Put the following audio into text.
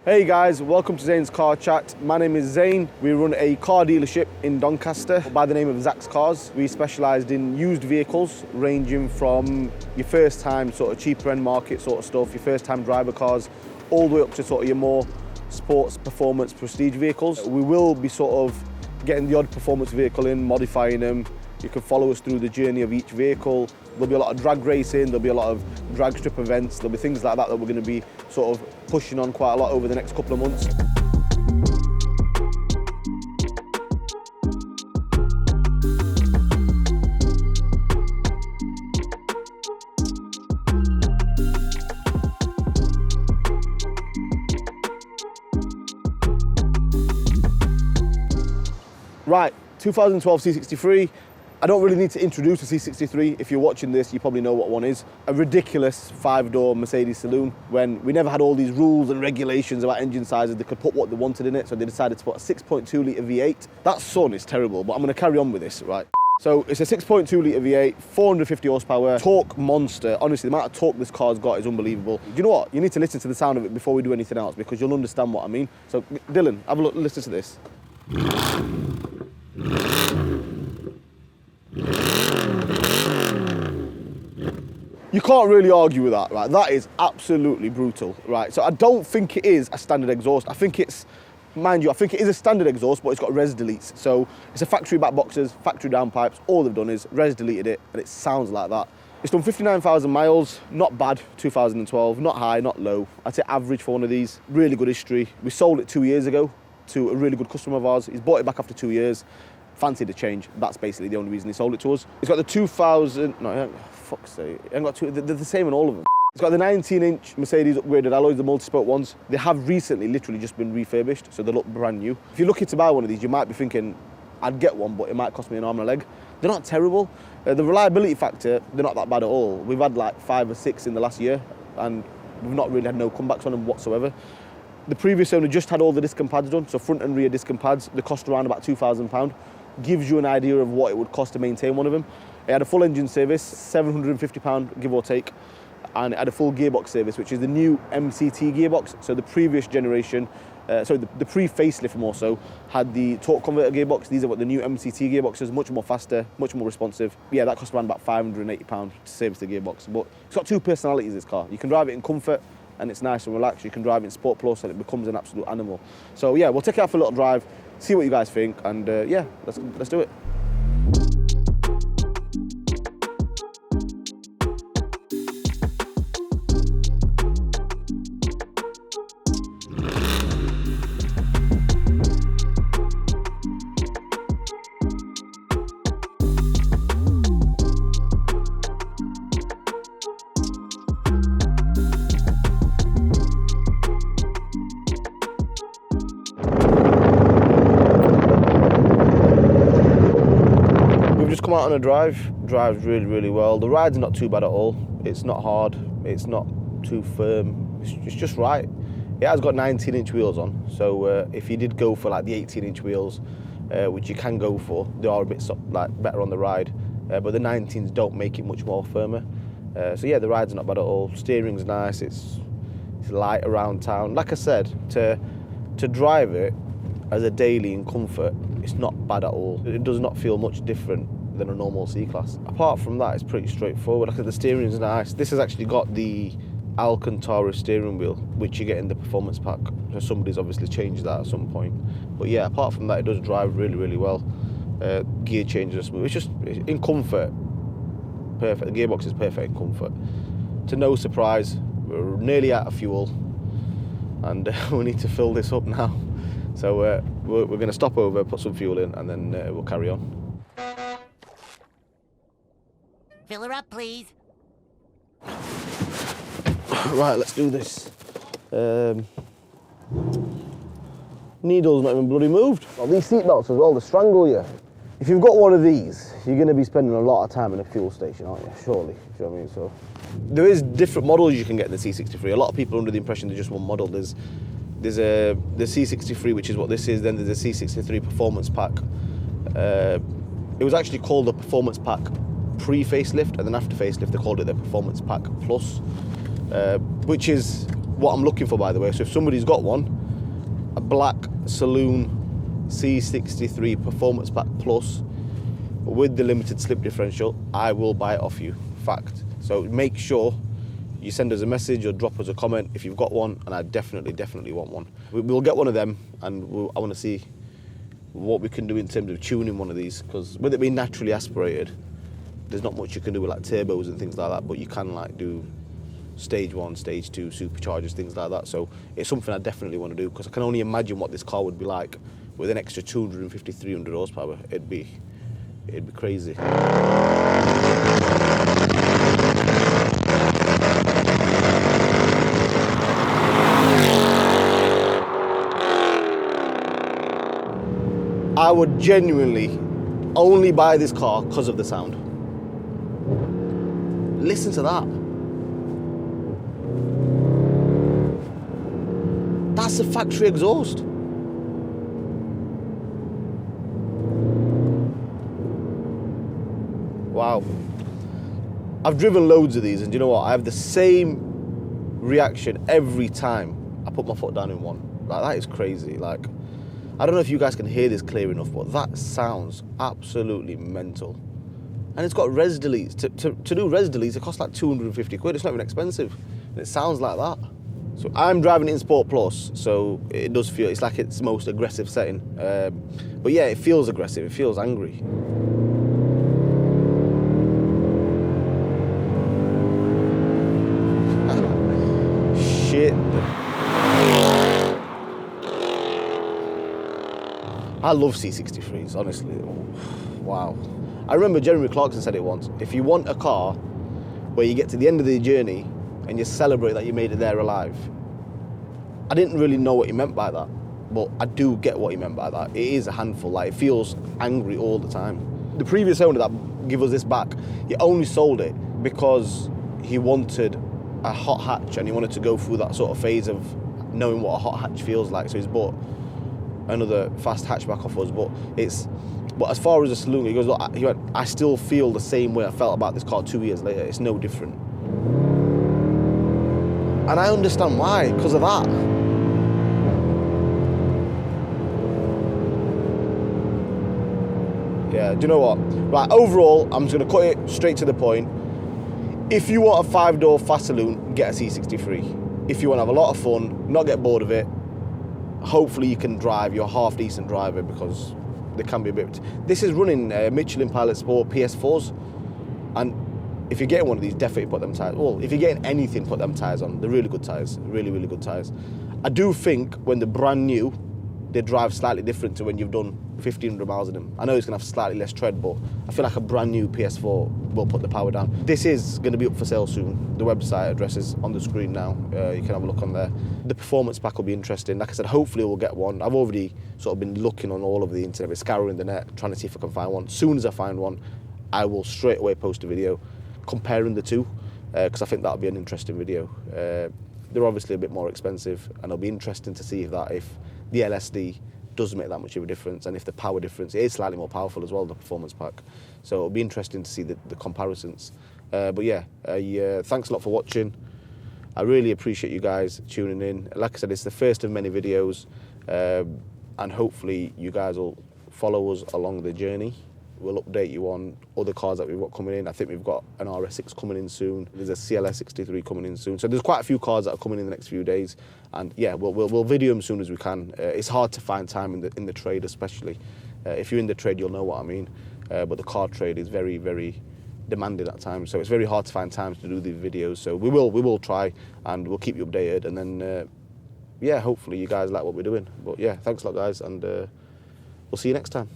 Hey guys, welcome to Zane's Car Chat. My name is Zane. We run a car dealership in Doncaster by the name of Zaks Cars. We specialised in used vehicles ranging from your first time sort of cheaper end market sort of stuff, your first time driver cars, all the way up to sort of your more sports, performance, prestige vehicles. We will be sort of getting the odd performance vehicle in, modifying them. You can follow us through the journey of each vehicle. There'll be a lot of drag racing, there'll be a lot of drag strip events, there'll be things like that that we're going to be sort of pushing on quite a lot over the next couple of months. Right, 2012 C63. I don't really need to introduce the C63. If you're watching this, you probably know what one is. A ridiculous 5-door Mercedes saloon when we never had all these rules and regulations about engine sizes. They could put what they wanted in it, so they decided to put a 6.2 litre V8. That sun is terrible, but I'm going to carry on with this, right? So it's a 6.2 litre V8, 450 horsepower, torque monster. Honestly, the amount of torque this car's got is unbelievable. You know what? You need to listen to the sound of it before we do anything else because you'll understand what I mean. So Dylan, have a look, listen to this. You can't really argue with that, right? That is absolutely brutal, right? So I don't think it is a standard exhaust. I think it's, mind you, I think it is a standard exhaust, but it's got res deletes. So it's a factory back boxes, factory downpipes. All they've done is res deleted it, and it sounds like that. It's done 59,000 miles, not bad, 2012, not high, not low. I'd say average for one of these. Really good history. We sold it 2 years ago to a really good customer of ours. He's bought it back after 2 years. Fancied a change. That's basically the only reason he sold it to us. It's got the 2000, no, fuck's sake. It ain't got two, they're the same on all of them. It's got the 19-inch Mercedes upgraded alloys, the multi-spoke ones. They have recently literally just been refurbished, so they look brand new. If you're looking to buy one of these, you might be thinking, I'd get one, but it might cost me an arm and a leg. They're not terrible. The reliability factor, they're not that bad at all. We've had like 5 or 6 in the last year, and we've not really had no comebacks on them whatsoever. The previous owner just had all the disc and pads done, so front and rear disc and pads. They cost around about £2,000. Gives you an idea of what it would cost to maintain one of them. It had a full engine service, £750 give or take, and it had a full gearbox service, which is the new MCT gearbox. So the previous generation, the pre-facelift more so, had the torque converter gearbox. These are what the new MCT gearboxes, much more faster, much more responsive. Yeah, that cost around about £580 to service the gearbox. But it's got two personalities, this car. You can drive it in comfort, and it's nice and relaxed. You can drive it in Sport Plus, and it becomes an absolute animal. So yeah, we'll take it out for a little drive, see what you guys think, and yeah, let's do it. Come out on a drives really well. The ride's not too bad at all. It's not hard, it's not too firm, it's just right. It has got 19-inch wheels on, so if you did go for like the 18-inch wheels, which you can go for, they are a bit better on the ride, but the 19s don't make it much more firmer. So yeah, the ride's not bad at all. Steering's nice, it's light around town. Like I said, to drive it as a daily in comfort, it's not bad at all. It does not feel much different than a normal C-Class. Apart from that, it's pretty straightforward. Like the steering's nice. This has actually got the Alcantara steering wheel, which you get in the performance pack. So somebody's obviously changed that at some point. But yeah, apart from that, it does drive really well. Gear changes are smooth. It's just, in comfort, perfect. The gearbox is perfect in comfort. To no surprise, we're nearly out of fuel, and we need to fill this up now. So we're going to stop over, put some fuel in, and then we'll carry on. Fill her up, please. Right, let's do this. Needle's not even bloody moved. Well, these seat belts as well, they strangle you. If you've got one of these, you're going to be spending a lot of time in a fuel station, aren't you? Surely, do you know what I mean? So there is different models you can get in the C63. A lot of people are under the impression there's just one model. There's the C63, which is what this is. Then there's a C63 Performance Pack. It was actually called the Performance Pack pre-facelift, and then after facelift they called it the Performance Pack Plus, which is what I'm looking for, by the way. So if somebody's got one, a black SALOON C63 Performance Pack Plus with the limited slip differential, I will buy it off you, fact. So make sure you send us a message or drop us a comment if you've got one, and I definitely want one. We'll get one of them, and I want to see what we can do in terms of tuning one of these, because with it being naturally aspirated, there's not much you can do with like turbos and things like that, but you can like do stage 1, stage 2, superchargers, things like that. So it's something I definitely want to do, because I can only imagine what this car would be like with an extra 250, 300 horsepower. It'd be crazy. I would genuinely only buy this car because of the sound. Listen to that. That's a factory exhaust. Wow. I've driven loads of these, and you know what? I have the same reaction every time I put my foot down in one. Like, that is crazy. Like, I don't know if you guys can hear this clear enough, but that sounds absolutely mental. And it's got res deletes. To do res deletes, it costs like 250 quid. It's not even expensive. And it sounds like that. So I'm driving it in Sport Plus, so it does feel, it's like its most aggressive setting. But yeah, it feels aggressive, it feels angry. Shit. I love C63s, honestly. Wow. I remember Jeremy Clarkson said it once. If you want a car where you get to the end of the journey and you celebrate that you made it there alive. I didn't really know what he meant by that, but I do get what he meant by that. It is a handful, like, it feels angry all the time. The previous owner that gave us this back, he only sold it because he wanted a hot hatch and he wanted to go through that sort of phase of knowing what a hot hatch feels like. So he's bought another fast hatchback off us, but as far as the saloon, he goes, look, he went, I still feel the same way I felt about this car 2 years later. It's no different. And I understand why, because of that. Yeah, do you know what? Right, overall, I'm just going to cut it straight to the point. If you want a 5-door fast saloon, get a C63. If you want to have a lot of fun, not get bored of it, hopefully you can drive, you're a half-decent driver, because there can be a bit. This is running Michelin Pilot Sport PS4s, and if you're getting one of these, definitely put them tyres. Well, if you're getting anything, put them tyres on. They're really good tyres, really good tyres. I do think when they're brand new, they drive slightly different to when you've done 1,500 miles in them. I know it's going to have slightly less tread, but I feel like a brand new PS4 will put the power down. This is going to be up for sale soon. The website address is on the screen now. You can have a look on there. The performance pack will be interesting. Like I said, hopefully we'll get one. I've already sort of been looking on all of the internet, scouring the net, trying to see if I can find one. As soon as I find one, I will straight away post a video comparing the two, because I think that'll be an interesting video. They're obviously a bit more expensive, and it'll be interesting to see if the LSD does make that much of a difference, and if the power difference, it is slightly more powerful as well, the performance pack. So it'll be interesting to see the comparisons. But yeah, thanks a lot for watching. I really appreciate you guys tuning in. Like I said, it's the first of many videos, and hopefully you guys will follow us along the journey. We'll update you on other cars that we've got coming in. I think we've got an RS6 coming in soon. There's a CLS 63 coming in soon. So there's quite a few cars that are coming in the next few days. And yeah, we'll video them as soon as we can. It's hard to find time in the trade, especially. If you're in the trade, you'll know what I mean. But the car trade is very, very demanding at times. So it's very hard to find time to do these videos. So we will try, and we'll keep you updated. And then, yeah, hopefully you guys like what we're doing. But yeah, thanks a lot, guys. And we'll see you next time.